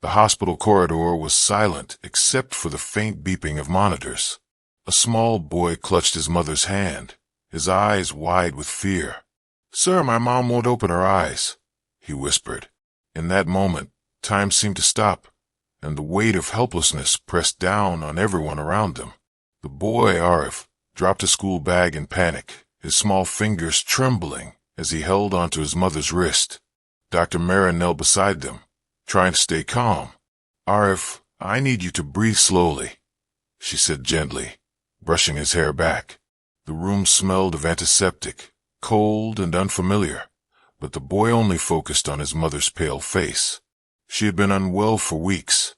The hospital corridor was silent except for the faint beeping of monitors. A small boy clutched his mother's hand, his eyes wide with fear. "Sir, my mom won't open her eyes," he whispered. In that moment, time seemed to stop, and the weight of helplessness pressed down on everyone around them. The boy, Aarav, dropped his school bag in panic, his small fingers trembling as he held onto his mother's wrist. Dr. Mara knelt beside them, trying to stay calm. "Aarav, I need you to breathe slowly," she said gently, brushing his hair back. The room smelled of antiseptic, cold and unfamiliar, but the boy only focused on his mother's pale face. She had been unwell for weeks,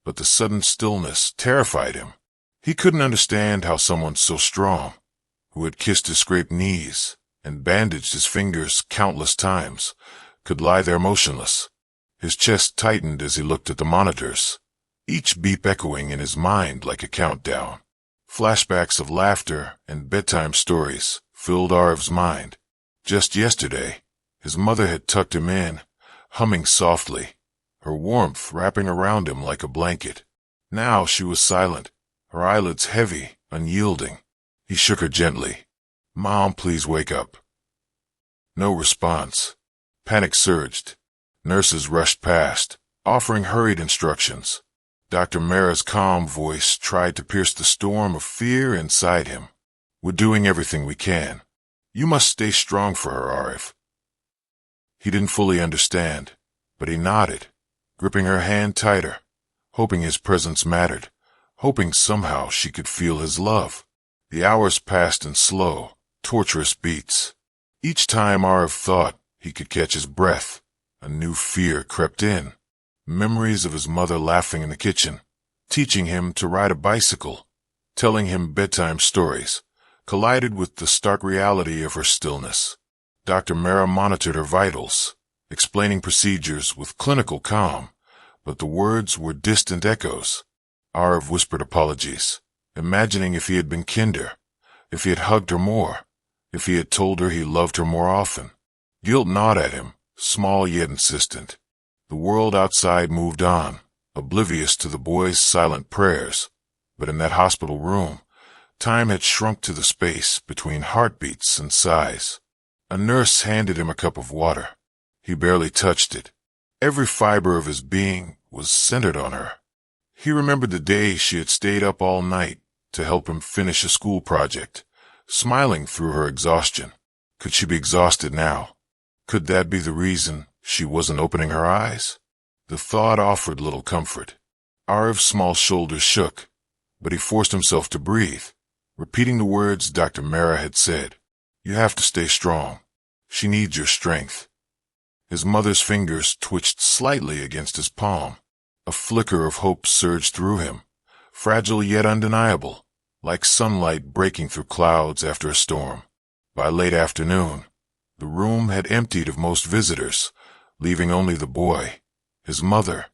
but the sudden stillness terrified him. He couldn't understand how someone so strong, who had kissed his scraped knees and bandaged his fingers countless times, could lie there motionless. His chest tightened as he looked at the monitors, each beep echoing in his mind like a countdown. Flashbacks of laughter and bedtime stories filled Aarav's mind. Just yesterday, his mother had tucked him in, humming softly, her warmth wrapping around him like a blanket. Now she was silent, her eyelids heavy, unyielding. He shook her gently. "Mom, please wake up." No response. Panic surged. Nurses rushed past, offering hurried instructions. Dr. Mara's calm voice tried to pierce the storm of fear inside him. "We're doing everything we can. You must stay strong for her, Aarav." He didn't fully understand, but he nodded, gripping her hand tighter, hoping his presence mattered, hoping somehow she could feel his love. The hours passed in slow, torturous beats. Each time Aarav thought he could catch his breath, a new fear crept in. Memories of his mother laughing in the kitchen, teaching him to ride a bicycle, telling him bedtime stories, collided with the stark reality of her stillness. Dr. Mara monitored her vitals, explaining procedures with clinical calm, but the words were distant echoes. Aarav whispered apologies, imagining if he had been kinder, if he had hugged her more, if he had told her he loved her more often. Guilt gnawed at him, small yet insistent. The world outside moved on, oblivious to the boy's silent prayers, but in that hospital room, time had shrunk to the space between heartbeats and sighs. A nurse handed him a cup of water. He barely touched it. Every fiber of his being was centered on her. He remembered the day she had stayed up all night to help him finish a school project, smiling through her exhaustion. Could she be exhausted now? Could that be the reason she wasn't opening her eyes? The thought offered little comfort. Aarav's small shoulders shook, but he forced himself to breathe, repeating the words Dr. Mara had said. "You have to stay strong. She needs your strength." His mother's fingers twitched slightly against his palm. A flicker of hope surged through him, fragile yet undeniable, like sunlight breaking through clouds after a storm. By late afternoon, the room had emptied of most visitors, leaving only the boy, his mother,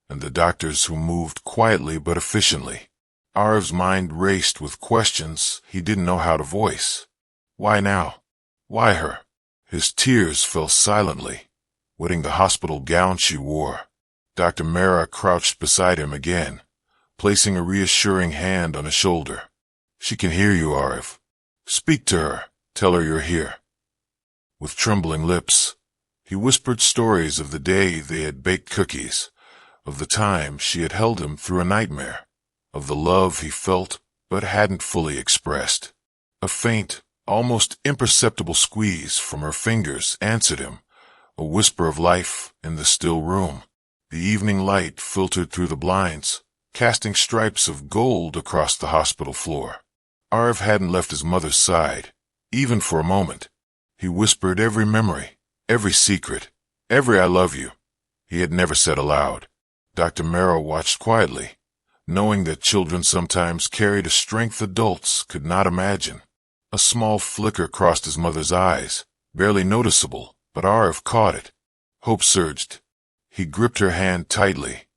and the doctors who moved quietly but efficiently. Aarav's mind raced with questions he didn't know how to voice. Why now? Why her? His tears fell silently, wetting the hospital gown she wore. Dr. Mara crouched beside him again, placing a reassuring hand on his shoulder. "She can hear you, Aarav. Speak to her. Tell her you're here." With trembling lips, he whispered stories of the day they had baked cookies, of the time she had held him through a nightmare, of the love he felt but hadn't fully expressed. A faint, almost imperceptible squeeze from her fingers answered him, a whisper of life in the still room. The evening light filtered through the blinds, casting stripes of gold across the hospital floor. Aarav hadn't left his mother's side, even for a moment. He whispered every memory, every secret, every "I love you" he had never said aloud. Dr. Mara watched quietly, knowing that children sometimes carried a strength adults could not imagine. A small flicker crossed his mother's eyes, barely noticeable, but Aarav caught it. Hope surged. He gripped her hand tightly,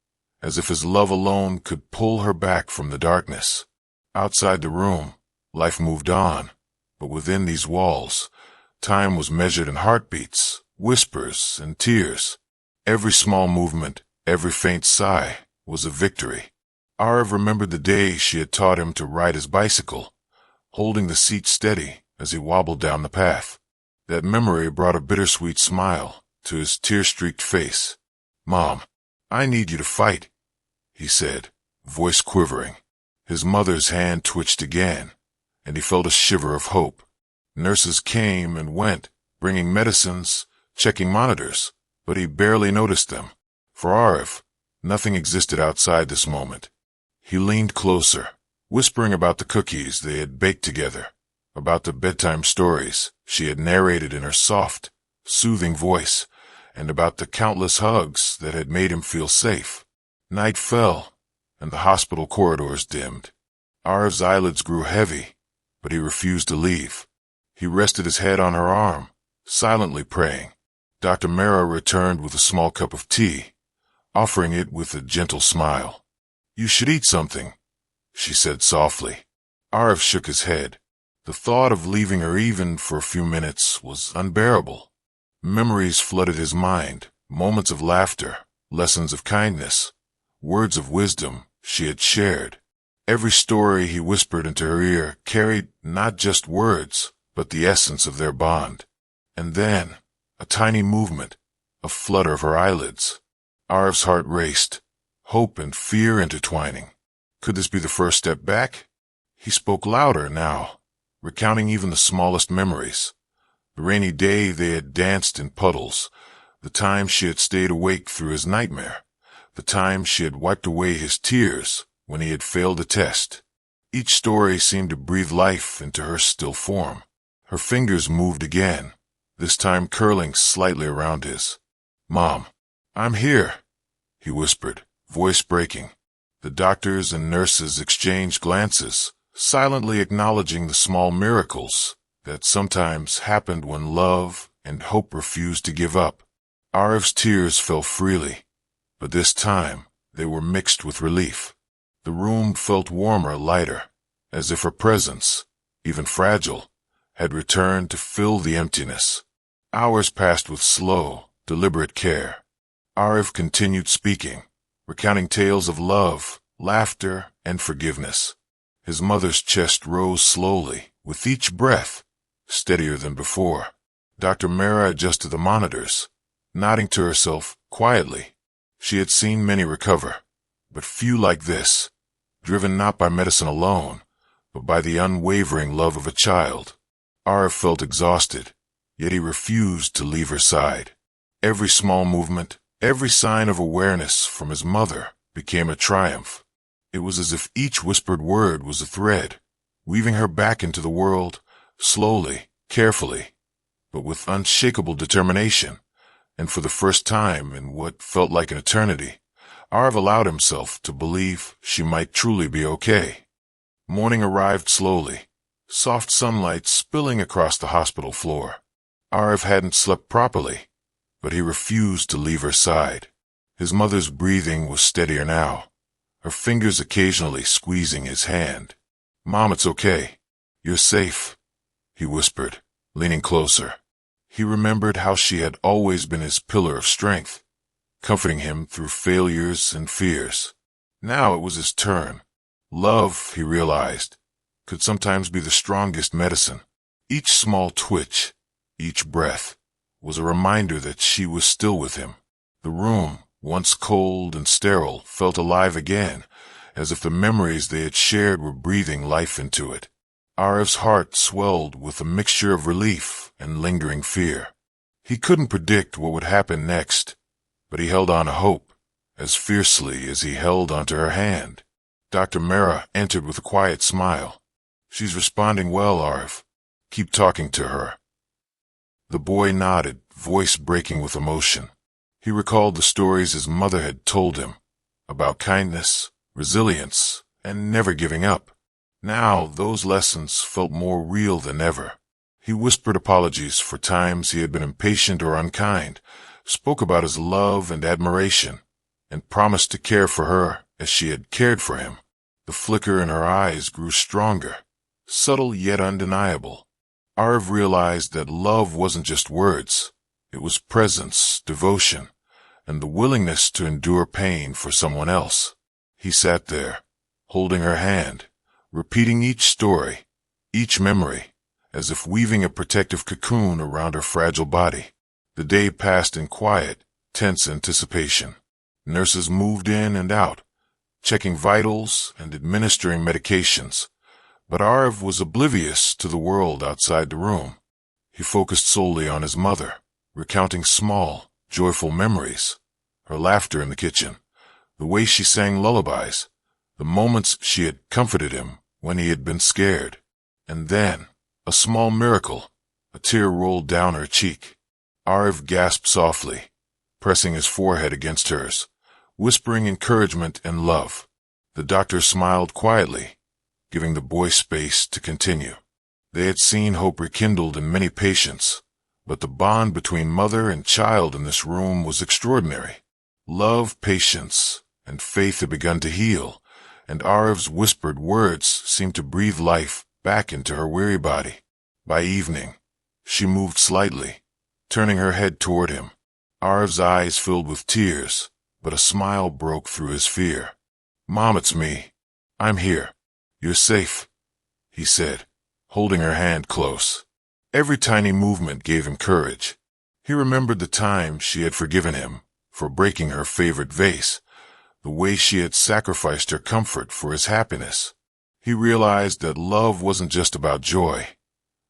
as if his love alone could pull her back from the darkness. Outside the room, life moved on, but within these walls, time was measured in heartbeats, whispers, and tears. Every small movement, Every faint sigh was a victory. Aarav remembered the day she had taught him to ride his bicycle, holding the seat steady as he wobbled down the path. That memory brought a bittersweet smile to his tear-streaked face. "Mom, I need you to fight," he said, voice quivering. His mother's hand twitched again, and he felt a shiver of hope. Nurses came and went, bringing medicines, checking monitors, but he barely noticed them. For Aarav, nothing existed outside this moment. He leaned closer, whispering about the cookies they had baked together, about the bedtime stories she had narrated in her soft, soothing voice, and about the countless hugs that had made him feel safe. Night fell, and the hospital corridors dimmed. Aarav's eyelids grew heavy, but he refused to leave. He rested his head on her arm, silently praying. Dr. Mara returned with a small cup of tea, offering it with a gentle smile. "You should eat something," she said softly. Aarav shook his head. The thought of leaving her even for a few minutes was unbearable. Memories flooded his mind, moments of laughter, lessons of kindness, words of wisdom she had shared. Every story he whispered into her ear carried not just words, but the essence of their bond. And then, a tiny movement, a flutter of her eyelids. Aarav's heart raced, hope and fear intertwining. Could this be the first step back? He spoke louder now, recounting even the smallest memories. The rainy day they had danced in puddles, the time she had stayed awake through his nightmare, the time she had wiped away his tears when he had failed a test. Each story seemed to breathe life into her still form. Her fingers moved again, this time curling slightly around his. "Mom, I'm here," he whispered, voice breaking. The doctors and nurses exchanged glances, silently acknowledging the small miracles that sometimes happened when love and hope refused to give up. Aarav's tears fell freely, but this time they were mixed with relief. The room felt warmer, lighter, as if her presence, even fragile, had returned to fill the emptiness. Hours passed with slow, deliberate care. Aarav continued speaking, recounting tales of love, laughter, and forgiveness. His mother's chest rose slowly, with each breath, steadier than before. Dr. Mara adjusted the monitors, nodding to herself quietly. She had seen many recover, but few like this, driven not by medicine alone, but by the unwavering love of a child. Aarav felt exhausted, yet he refused to leave her side. Every small movement, every sign of awareness from his mother became a triumph. It was as if each whispered word was a thread, weaving her back into the world, slowly, carefully, but with unshakable determination. And for the first time in what felt like an eternity, Aarav allowed himself to believe she might truly be okay. Morning arrived slowly, soft sunlight spilling across the hospital floor. Aarav hadn't slept properly, but he refused to leave her side. His mother's breathing was steadier now, her fingers occasionally squeezing his hand. "Mom, it's okay. You're safe," he whispered, leaning closer. He remembered how she had always been his pillar of strength, comforting him through failures and fears. Now it was his turn. Love, he realized, could sometimes be the strongest medicine. Each small twitch, each breath, was a reminder that she was still with him. The room, once cold and sterile, felt alive again, as if the memories they had shared were breathing life into it. Aarav's heart swelled with a mixture of relief and lingering fear. He couldn't predict what would happen next, but he held on to hope, as fiercely as he held onto her hand. Dr. Mara entered with a quiet smile. "She's responding well, Aarav. Keep talking to her." The boy nodded, voice breaking with emotion. He recalled the stories his mother had told him, about kindness, resilience, and never giving up. Now those lessons felt more real than ever. He whispered apologies for times he had been impatient or unkind, spoke about his love and admiration, and promised to care for her as she had cared for him. The flicker in her eyes grew stronger, subtle yet undeniable. Aarav realized that love wasn't just words. It was presence, devotion, and the willingness to endure pain for someone else. He sat there, holding her hand, repeating each story, each memory, as if weaving a protective cocoon around her fragile body. The day passed in quiet, tense anticipation. Nurses moved in and out, checking vitals and administering medications. But Aarav was oblivious to the world outside the room. He focused solely on his mother, recounting small, joyful memories, her laughter in the kitchen, the way she sang lullabies, the moments she had comforted him when he had been scared. And then, a small miracle, a tear rolled down her cheek. Aarav gasped softly, pressing his forehead against hers, whispering encouragement and love. The doctor smiled quietly, giving the boy space to continue. They had seen hope rekindled in many patients, but the bond between mother and child in this room was extraordinary. Love, patience, and faith had begun to heal, and Aarav's whispered words seemed to breathe life back into her weary body. By evening, she moved slightly, turning her head toward him. Aarav's eyes filled with tears, but a smile broke through his fear. "Mom, it's me. I'm here. You're safe," he said, holding her hand close. Every tiny movement gave him courage. He remembered the time she had forgiven him for breaking her favorite vase, the way she had sacrificed her comfort for his happiness. He realized that love wasn't just about joy.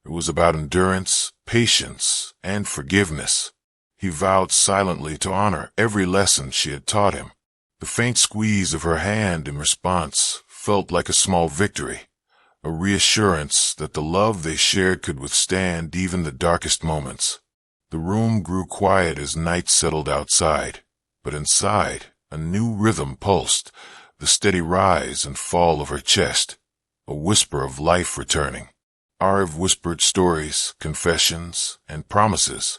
It was about endurance, patience, and forgiveness. He vowed silently to honor every lesson she had taught him. The faint squeeze of her hand in response felt like a small victory, a reassurance that the love they shared could withstand even the darkest moments. The room grew quiet as night settled outside, but inside, a new rhythm pulsed, the steady rise and fall of her chest, a whisper of life returning. Aarav whispered stories, confessions, and promises,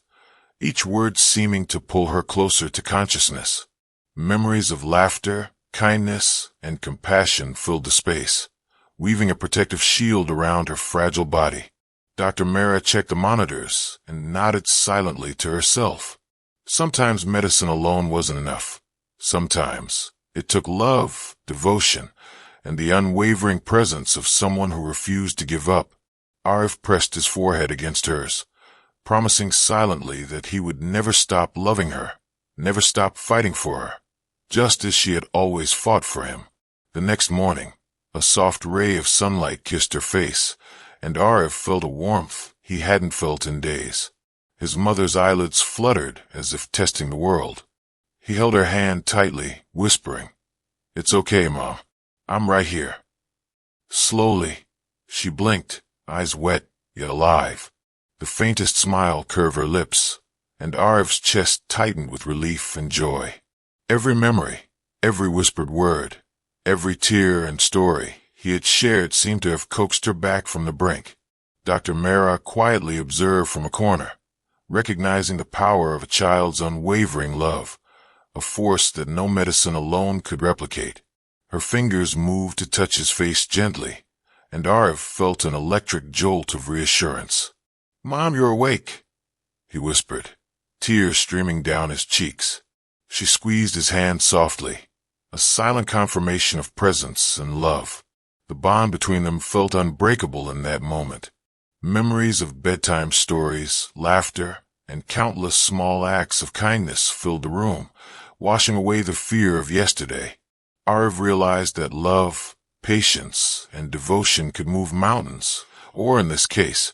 each word seeming to pull her closer to consciousness. Memories of laughter, kindness, and compassion filled the space, weaving a protective shield around her fragile body. Dr. Mara checked the monitors and nodded silently to herself. Sometimes medicine alone wasn't enough. Sometimes it took love, devotion, and the unwavering presence of someone who refused to give up. Aarav pressed his forehead against hers, promising silently that he would never stop loving her, never stop fighting for her, just as she had always fought for him. The next morning, a soft ray of sunlight kissed her face, and Aarav felt a warmth he hadn't felt in days. His mother's eyelids fluttered as if testing the world. He held her hand tightly, whispering, "It's okay, Mom. I'm right here." Slowly, she blinked, eyes wet, yet alive. The faintest smile curved her lips, and Aarav's chest tightened with relief and joy. Every memory, every whispered word, every tear and story he had shared seemed to have coaxed her back from the brink. Dr. Mara quietly observed from a corner, recognizing the power of a child's unwavering love, a force that no medicine alone could replicate. Her fingers moved to touch his face gently, and Aarav felt an electric jolt of reassurance. "Mom, you're awake," he whispered, tears streaming down his cheeks. She squeezed his hand softly, a silent confirmation of presence and love. The bond between them felt unbreakable in that moment. Memories of bedtime stories, laughter, and countless small acts of kindness filled the room, washing away the fear of yesterday. Aarav realized that love, patience, and devotion could move mountains, or in this case,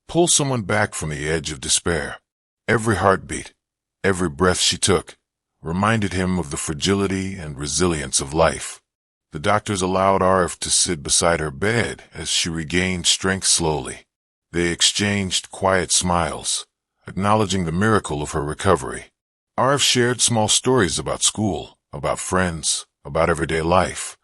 pull someone back from the edge of despair. Every heartbeat, every breath she took, reminded him of the fragility and resilience of life. The doctors allowed Aarav to sit beside her bed as she regained strength slowly. They exchanged quiet smiles, acknowledging the miracle of her recovery. Aarav shared small stories about school, about friends, about everyday life,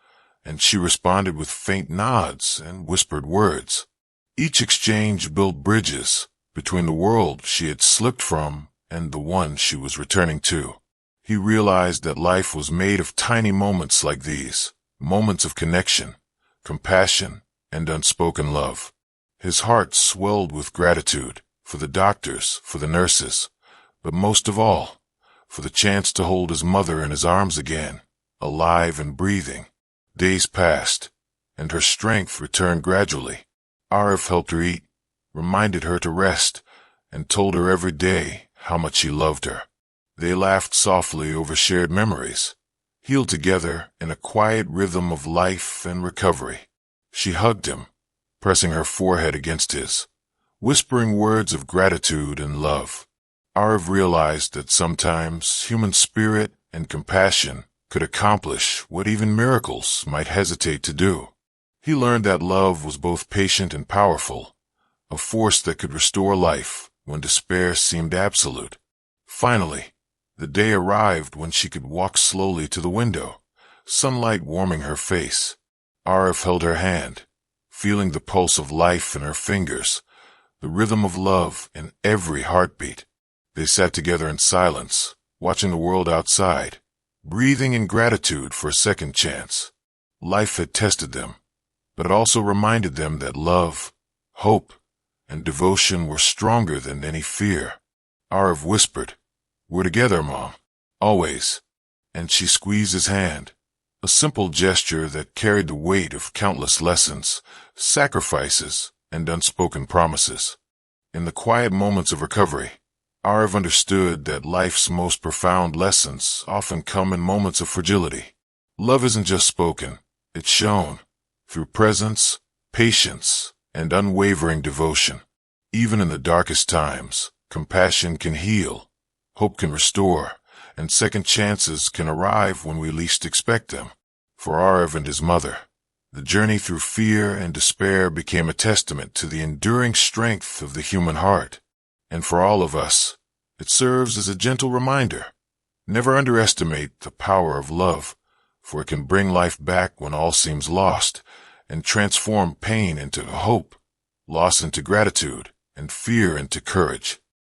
and she responded with faint nods and whispered words. Each exchange built bridges between the world she had slipped from and the one she was returning to. He realized that life was made of tiny moments like these, moments of connection, compassion, and unspoken love. His heart swelled with gratitude for the doctors, for the nurses, but most of all, for the chance to hold his mother in his arms again, alive and breathing. Days passed, and her strength returned gradually. Aarav helped her eat, reminded her to rest, and told her every day how much he loved her. They laughed softly over shared memories, healed together in a quiet rhythm of life and recovery. She hugged him, pressing her forehead against his, whispering words of gratitude and love. Aarav realized that sometimes human spirit and compassion could accomplish what even miracles might hesitate to do. He learned that love was both patient and powerful, a force that could restore life when despair seemed absolute. Finally, the day arrived when she could walk slowly to the window, sunlight warming her face. Aarav held her hand, feeling the pulse of life in her fingers, the rhythm of love in every heartbeat. They sat together in silence, watching the world outside, breathing in gratitude for a second chance. Life had tested them, but it also reminded them that love, hope, and devotion were stronger than any fear. Aarav whispered, "We're together, Mom. Always." And she squeezed his hand, a simple gesture that carried the weight of countless lessons, sacrifices, and unspoken promises. In the quiet moments of recovery, Aarav understood that life's most profound lessons often come in moments of fragility. Love isn't just spoken, it's shown, through presence, patience, and unwavering devotion. Even in the darkest times, compassion can heal, hope can restore, and second chances can arrive when we least expect them. For Aarav and his mother, the journey through fear and despair became a testament to the enduring strength of the human heart. And for all of us, it serves as a gentle reminder. Never underestimate the power of love, for it can bring life back when all seems lost, and transform pain into hope, loss into gratitude, and fear into courage.